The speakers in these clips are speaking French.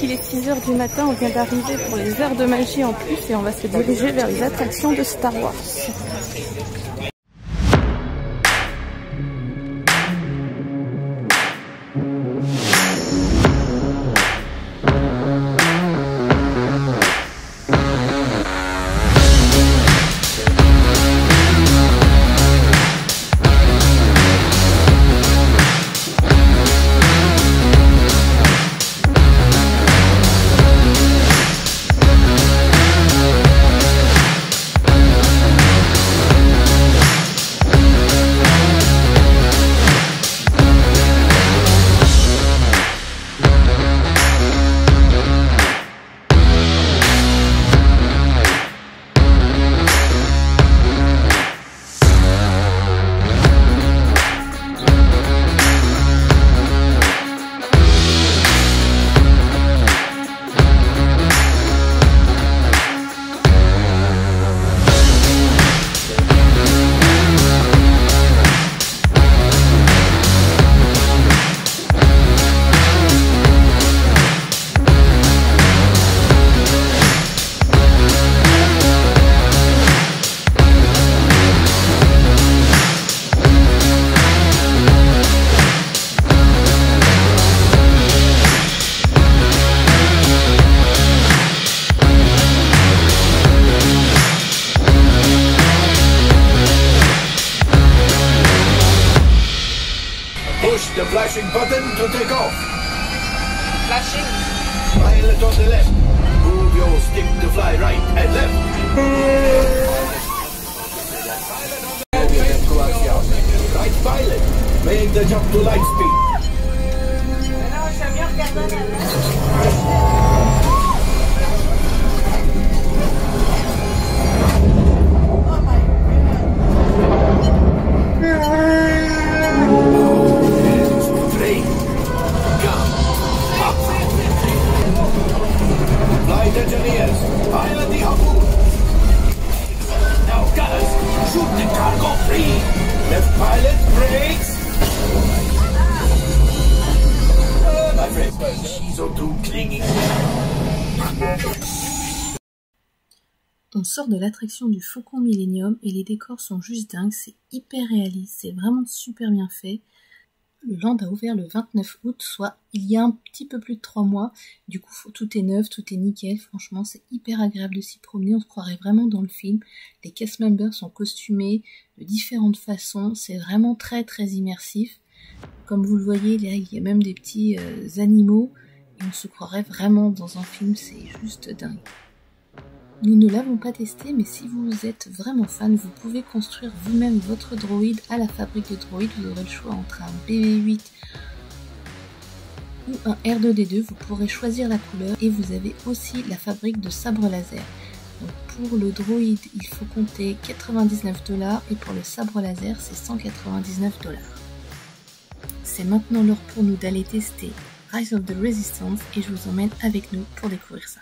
qu'il est 6 h du matin, on vient d'arriver pour les heures de magie en plus et on va se diriger vers les attractions de Star Wars. Push the flashing button to take off. Flashing. Pilot on the left. Move your stick to fly right and left. Right pilot. Make the jump to light speed. Flight engineers, pilot the harpoon. Now gunners, shoot the cargo free. Left pilot, brakes. My friend, she's so too clingy. On sort de l'attraction du Faucon Millenium et les décors sont juste dingues, c'est hyper réaliste, c'est vraiment super bien fait. Le land a ouvert le 29 août, soit il y a un petit peu plus de 3 mois. Du coup, tout est neuf, tout est nickel. Franchement, c'est hyper agréable de s'y promener. On se croirait vraiment dans le film. Les cast members sont costumés de différentes façons. C'est vraiment très très immersif. Comme vous le voyez, là, il y a même des petits animaux. Et on se croirait vraiment dans un film. C'est juste dingue. Nous ne l'avons pas testé, mais si vous êtes vraiment fan, vous pouvez construire vous-même votre droïde à la fabrique de droïdes. Vous aurez le choix entre un BB-8 ou un R2D2. Vous pourrez choisir la couleur et vous avez aussi la fabrique de sabre laser. Donc pour le droïde, il faut compter 99 $ et pour le sabre laser, c'est 199 $. C'est maintenant l'heure pour nous d'aller tester Rise of the Resistance et je vous emmène avec nous pour découvrir ça.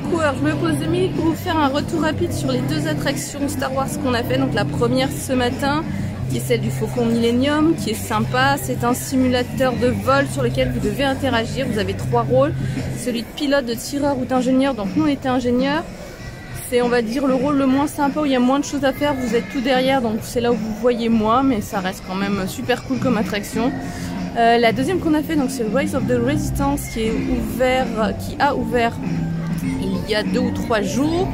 coucou, alors je me pose 2 minutes pour vous faire un retour rapide sur les 2 attractions Star Wars qu'on a fait. Donc la première ce matin, qui est celle du Faucon Millennium, qui est sympa. C'est un simulateur de vol sur lequel vous devez interagir. Vous avez 3 rôles, celui de pilote, de tireur ou d'ingénieur. Donc nous on était ingénieur. C'est, on va dire, le rôle le moins sympa, où il y a moins de choses à faire. Vous êtes tout derrière, donc c'est là où vous voyez moins, mais ça reste quand même super cool comme attraction. La deuxième qu'on a fait, donc c'est Rise of the Resistance, qui a ouvert il y a 2 ou 3 jours.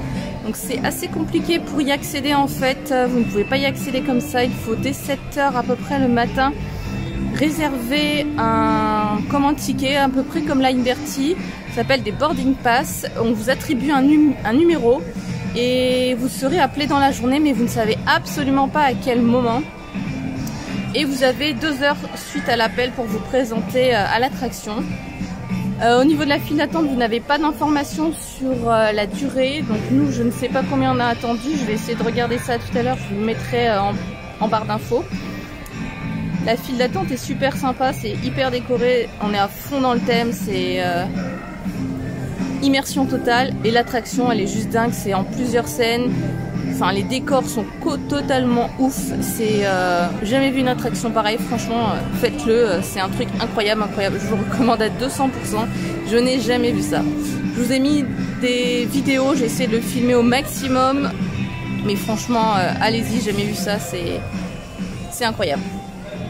Donc c'est assez compliqué pour y accéder en fait. Vous ne pouvez pas y accéder comme ça. Il faut dès 7 h à peu près le matin réserver un ticket, à peu près comme la Liberty. Ça s'appelle des boarding pass. On vous attribue un numéro et vous serez appelé dans la journée, mais vous ne savez absolument pas à quel moment. Et vous avez 2 heures suite à l'appel pour vous présenter à l'attraction. Au niveau de la file d'attente, vous n'avez pas d'informations sur la durée. Donc nous, je ne sais pas combien on a attendu. Je vais essayer de regarder ça tout à l'heure. Je vous le mettrai en barre d'infos. La file d'attente est super sympa. C'est hyper décoré. On est à fond dans le thème. C'est immersion totale. Et l'attraction, elle est juste dingue. C'est en plusieurs scènes. Enfin, les décors sont totalement ouf. C'est jamais vu une attraction pareille. Franchement, faites-le. C'est un truc incroyable, incroyable. Je vous recommande à 200%. Je n'ai jamais vu ça. Je vous ai mis des vidéos. J'ai essayé de le filmer au maximum. Mais franchement, allez-y. J'ai jamais vu ça. C'est incroyable.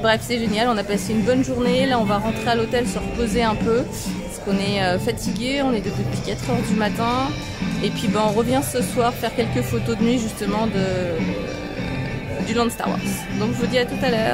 Bref, c'est génial. On a passé une bonne journée. Là, on va rentrer à l'hôtel, se reposer un peu. Parce qu'on est fatigué. On est depuis 4 h du matin. Et puis on revient ce soir faire quelques photos de nuit justement du land Star Wars. Donc je vous dis à tout à l'heure.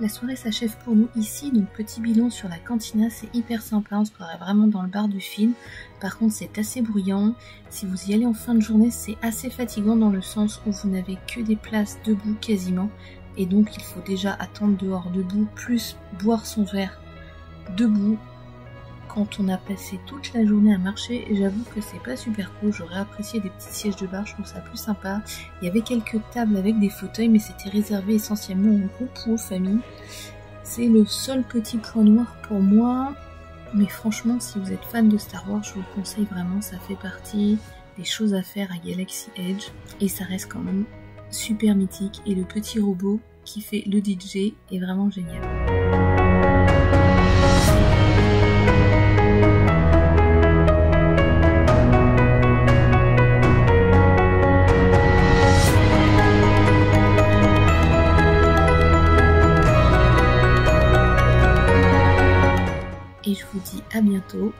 La soirée s'achève pour nous ici, donc petit bilan sur la cantina, c'est hyper sympa, on se croirait vraiment dans le bar du film. Par contre c'est assez bruyant, si vous y allez en fin de journée c'est assez fatigant dans le sens où vous n'avez que des places debout quasiment. Et donc il faut déjà attendre dehors debout, plus boire son verre debout. Quand on a passé toute la journée à marcher, j'avoue que c'est pas super cool, j'aurais apprécié des petits sièges de bar, je trouve ça plus sympa. Il y avait quelques tables avec des fauteuils, mais c'était réservé essentiellement aux groupes ou aux familles. C'est le seul petit point noir pour moi, mais franchement, si vous êtes fan de Star Wars, je vous le conseille vraiment, ça fait partie des choses à faire à Galaxy Edge, et ça reste quand même super mythique, et le petit robot qui fait le DJ est vraiment génial. Et je vous dis à bientôt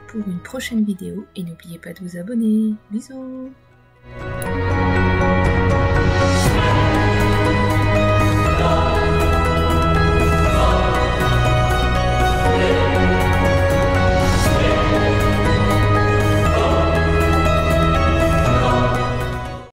pour une prochaine vidéo et n'oubliez pas de vous abonner. Bisous!